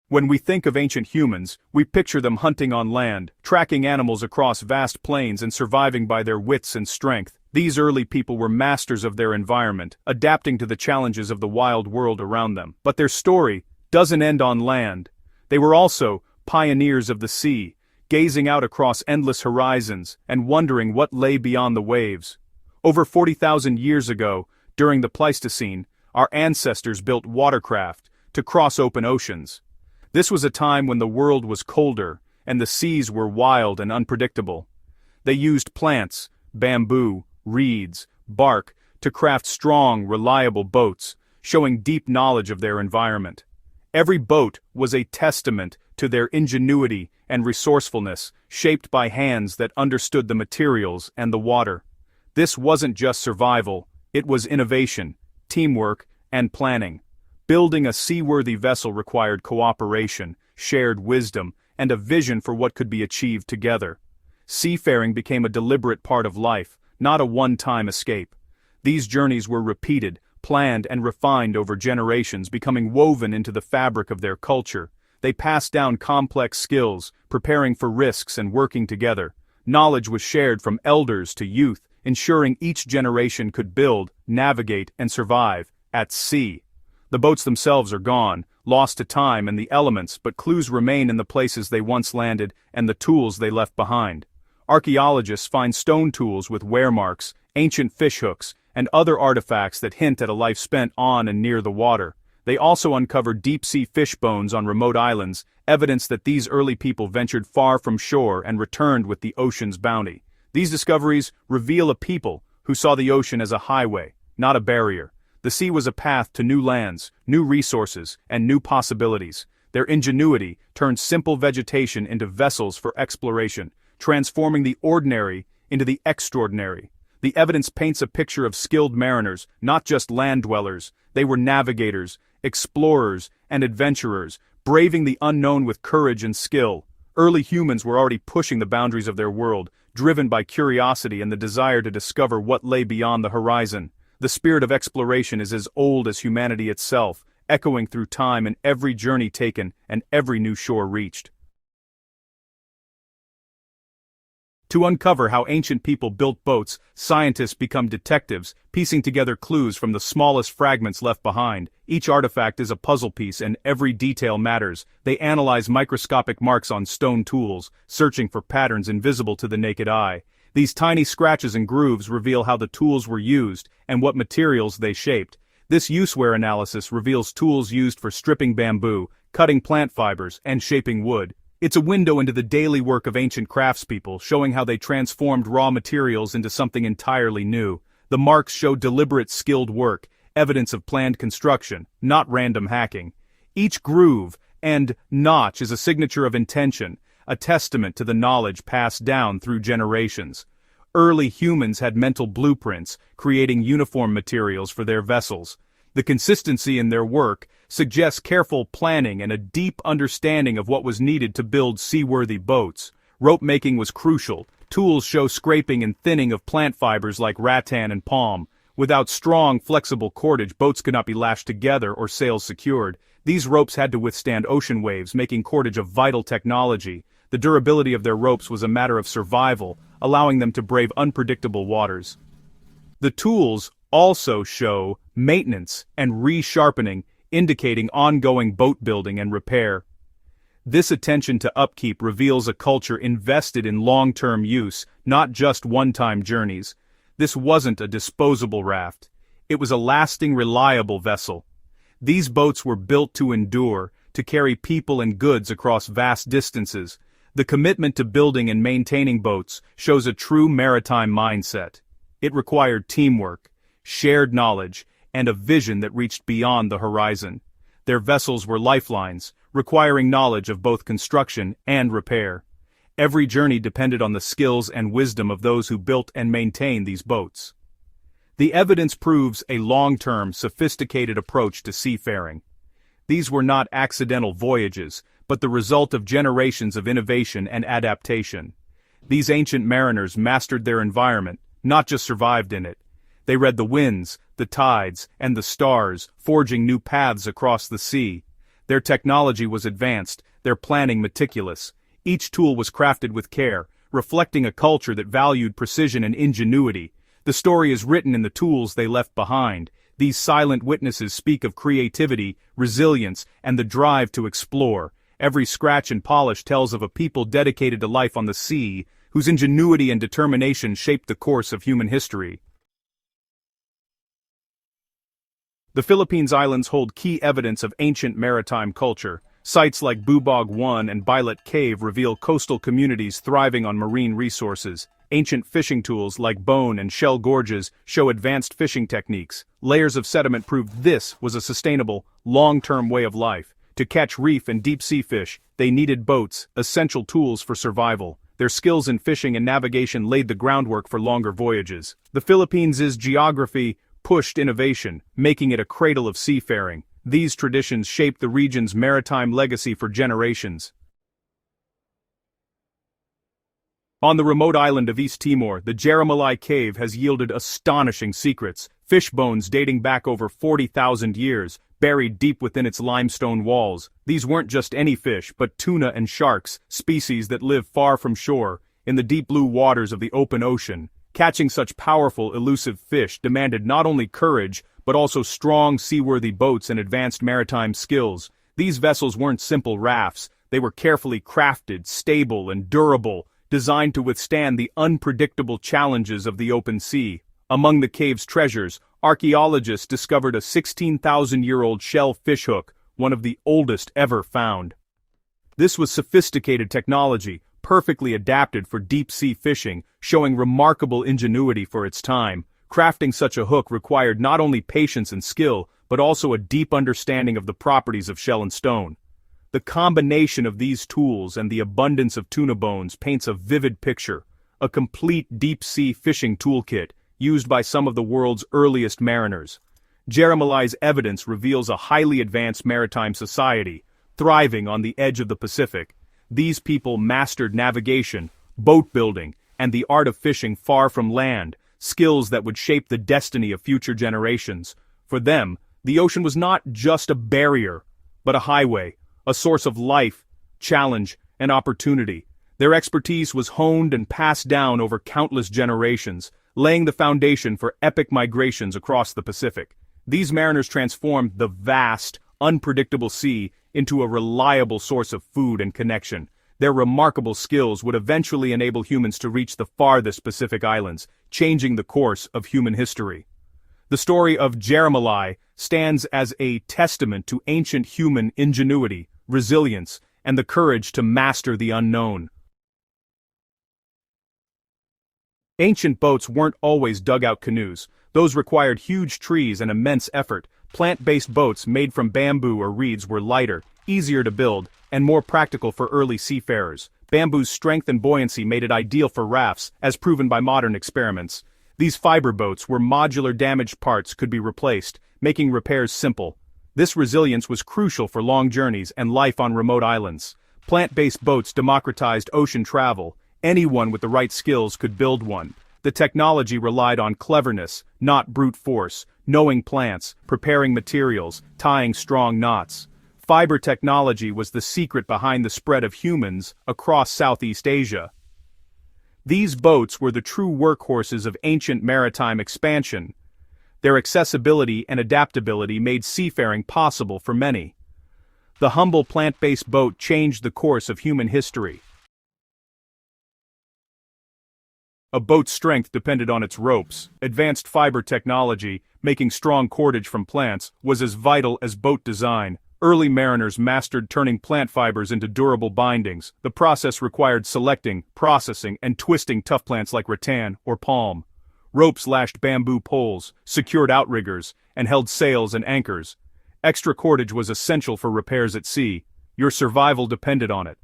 When we think of ancient humans, we picture them hunting on land, tracking animals across vast plains and surviving by their wits and strength. These early people were masters of their environment, adapting to the challenges of the wild world around them. But their story doesn't end on land. They were also pioneers of the sea, gazing out across endless horizons and wondering what lay beyond the waves. Over 40,000 years ago, during the Pleistocene, our ancestors built watercraft to cross open oceans. This was a time when the world was colder and the seas were wild and unpredictable. They used plants, bamboo, reeds, bark, to craft strong, reliable boats, showing deep knowledge of their environment. Every boat was a testament to their ingenuity and resourcefulness, shaped by hands that understood the materials and the water. This wasn't just survival, it was innovation, teamwork, and planning. Building a seaworthy vessel required cooperation, shared wisdom, and a vision for what could be achieved together. Seafaring became a deliberate part of life, not a one-time escape. These journeys were repeated, planned, and refined over generations, becoming woven into the fabric of their culture. They passed down complex skills, preparing for risks and working together. Knowledge was shared from elders to youth, ensuring each generation could build, navigate, and survive at sea. The boats themselves are gone, lost to time and the elements, but clues remain in the places they once landed and the tools they left behind. Archaeologists find stone tools with wear marks, ancient fishhooks, and other artifacts that hint at a life spent on and near the water. They also uncover deep-sea fish bones on remote islands, evidence that these early people ventured far from shore and returned with the ocean's bounty. These discoveries reveal a people who saw the ocean as a highway, not a barrier. The sea was a path to new lands, new resources, and new possibilities. Their ingenuity turned simple vegetation into vessels for exploration, transforming the ordinary into the extraordinary. The evidence paints a picture of skilled mariners, not just land dwellers. They were navigators, explorers, and adventurers, braving the unknown with courage and skill. Early humans were already pushing the boundaries of their world, driven by curiosity and the desire to discover what lay beyond the horizon. The spirit of exploration is as old as humanity itself, echoing through time in every journey taken and every new shore reached. To uncover how ancient people built boats, scientists become detectives, piecing together clues from the smallest fragments left behind. Each artifact is a puzzle piece and every detail matters. They analyze microscopic marks on stone tools, searching for patterns invisible to the naked eye. These tiny scratches and grooves reveal how the tools were used and what materials they shaped. This use-wear analysis reveals tools used for stripping bamboo, cutting plant fibers, and shaping wood. It's a window into the daily work of ancient craftspeople, showing how they transformed raw materials into something entirely new. The marks show deliberate, skilled work, evidence of planned construction, not random hacking. Each groove and notch is a signature of intention, a testament to the knowledge passed down through generations. Early humans had mental blueprints, creating uniform materials for their vessels. The consistency in their work suggests careful planning and a deep understanding of what was needed to build seaworthy boats. Rope making was crucial. Tools show scraping and thinning of plant fibers like rattan and palm. Without strong, flexible cordage, boats could not be lashed together or sails secured. These ropes had to withstand ocean waves, making cordage a vital technology. The durability of their ropes was a matter of survival, allowing them to brave unpredictable waters. The tools also show maintenance and resharpening, indicating ongoing boat building and repair. This attention to upkeep reveals a culture invested in long-term use, not just one-time journeys. This wasn't a disposable raft. It was a lasting, reliable vessel. These boats were built to endure, to carry people and goods across vast distances. The commitment to building and maintaining boats shows a true maritime mindset. It required teamwork, shared knowledge, and a vision that reached beyond the horizon. Their vessels were lifelines, requiring knowledge of both construction and repair. Every journey depended on the skills and wisdom of those who built and maintained these boats. The evidence proves a long-term, sophisticated approach to seafaring. These were not accidental voyages, but the result of generations of innovation and adaptation. These ancient mariners mastered their environment, not just survived in it. They read the winds, the tides, and the stars, forging new paths across the sea. Their technology was advanced, their planning meticulous. Each tool was crafted with care, reflecting a culture that valued precision and ingenuity. The story is written in the tools they left behind. These silent witnesses speak of creativity, resilience, and the drive to explore. Every scratch and polish tells of a people dedicated to life on the sea, whose ingenuity and determination shaped the course of human history. The Philippines Islands hold key evidence of ancient maritime culture. Sites like Bubog 1 and Bilet Cave reveal coastal communities thriving on marine resources. Ancient fishing tools like bone and shell gorges show advanced fishing techniques. Layers of sediment proved this was a sustainable, long-term way of life. To catch reef and deep-sea fish, they needed boats, essential tools for survival. Their skills in fishing and navigation laid the groundwork for longer voyages. The Philippines' geography pushed innovation, making it a cradle of seafaring. These traditions shaped the region's maritime legacy for generations. On the remote island of East Timor, the Jerimalai cave has yielded astonishing secrets. Fish bones dating back over 40,000 years, buried deep within its limestone walls. These weren't just any fish, but tuna and sharks, species that live far from shore, in the deep blue waters of the open ocean. Catching such powerful, elusive fish demanded not only courage, but also strong, seaworthy boats and advanced maritime skills. These vessels weren't simple rafts, they were carefully crafted, stable, and durable, designed to withstand the unpredictable challenges of the open sea. Among the cave's treasures, archaeologists discovered a 16,000-year-old shell fishhook, one of the oldest ever found. This was sophisticated technology, perfectly adapted for deep-sea fishing, showing remarkable ingenuity for its time. Crafting such a hook required not only patience and skill, but also a deep understanding of the properties of shell and stone. The combination of these tools and the abundance of tuna bones paints a vivid picture, a complete deep-sea fishing toolkit, used by some of the world's earliest mariners. Jerimalai's evidence reveals a highly advanced maritime society, thriving on the edge of the Pacific. These people mastered navigation, boat building, and the art of fishing far from land, skills that would shape the destiny of future generations. For them, the ocean was not just a barrier, but a highway, a source of life, challenge, and opportunity. Their expertise was honed and passed down over countless generations, laying the foundation for epic migrations across the Pacific. These mariners transformed the vast, unpredictable sea into a reliable source of food and connection. Their remarkable skills would eventually enable humans to reach the farthest Pacific islands, changing the course of human history. The story of Jerimalai stands as a testament to ancient human ingenuity, resilience, and the courage to master the unknown. Ancient boats weren't always dugout canoes. Those required huge trees and immense effort. Plant-based boats made from bamboo or reeds were lighter, easier to build, and more practical for early seafarers. Bamboo's strength and buoyancy made it ideal for rafts, as proven by modern experiments. These fiber boats, where modular damaged parts could be replaced, making repairs simple. This resilience was crucial for long journeys and life on remote islands. Plant-based boats democratized ocean travel. Anyone with the right skills could build one. The technology relied on cleverness, not brute force, knowing plants, preparing materials, tying strong knots. Fiber technology was the secret behind the spread of humans across Southeast Asia. These boats were the true workhorses of ancient maritime expansion. Their accessibility and adaptability made seafaring possible for many. The humble plant-based boat changed the course of human history. A boat's strength depended on its ropes. Advanced fiber technology, making strong cordage from plants, was as vital as boat design. Early mariners mastered turning plant fibers into durable bindings. The process required selecting, processing, and twisting tough plants like rattan or palm. Ropes lashed bamboo poles, secured outriggers, and held sails and anchors. Extra cordage was essential for repairs at sea. Your survival depended on it.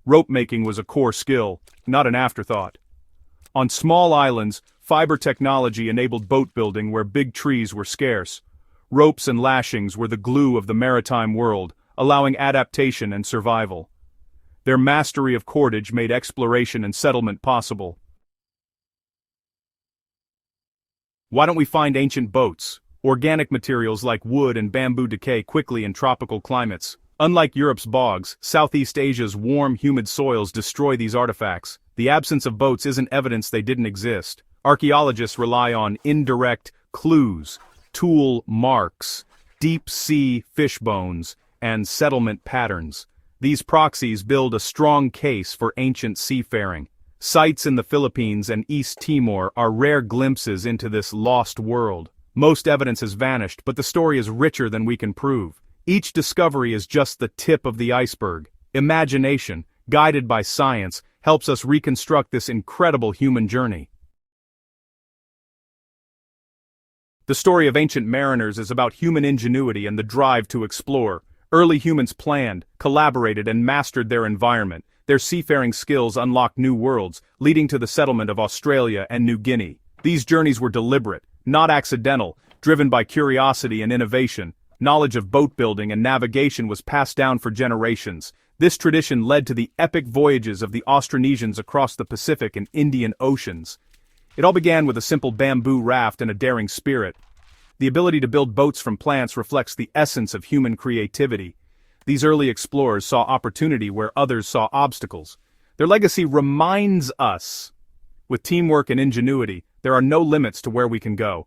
Rope making was a core skill, not an afterthought. On small islands, fiber technology enabled boat building where big trees were scarce. Ropes and lashings were the glue of the maritime world, allowing adaptation and survival. Their mastery of cordage made exploration and settlement possible. Why don't we find ancient boats? Organic materials like wood and bamboo decay quickly in tropical climates. Unlike Europe's bogs, Southeast Asia's warm, humid soils destroy these artifacts. The absence of boats isn't evidence they didn't exist. Archaeologists rely on indirect clues, tool marks, deep-sea fish bones, and settlement patterns. These proxies build a strong case for ancient seafaring. Sites in the Philippines and East Timor are rare glimpses into this lost world. Most evidence has vanished, but the story is richer than we can prove. Each discovery is just the tip of the iceberg. Imagination, guided by science, helps us reconstruct this incredible human journey. The story of ancient mariners is about human ingenuity and the drive to explore. Early humans planned, collaborated, and mastered their environment. Their seafaring skills unlocked new worlds, leading to the settlement of Australia and New Guinea. These journeys were deliberate, not accidental, driven by curiosity and innovation. Knowledge of boat building and navigation was passed down for generations. This tradition led to the epic voyages of the Austronesians across the Pacific and Indian Oceans. It all began with a simple bamboo raft and a daring spirit. The ability to build boats from plants reflects the essence of human creativity. These early explorers saw opportunity where others saw obstacles. Their legacy reminds us, with teamwork and ingenuity, there are no limits to where we can go.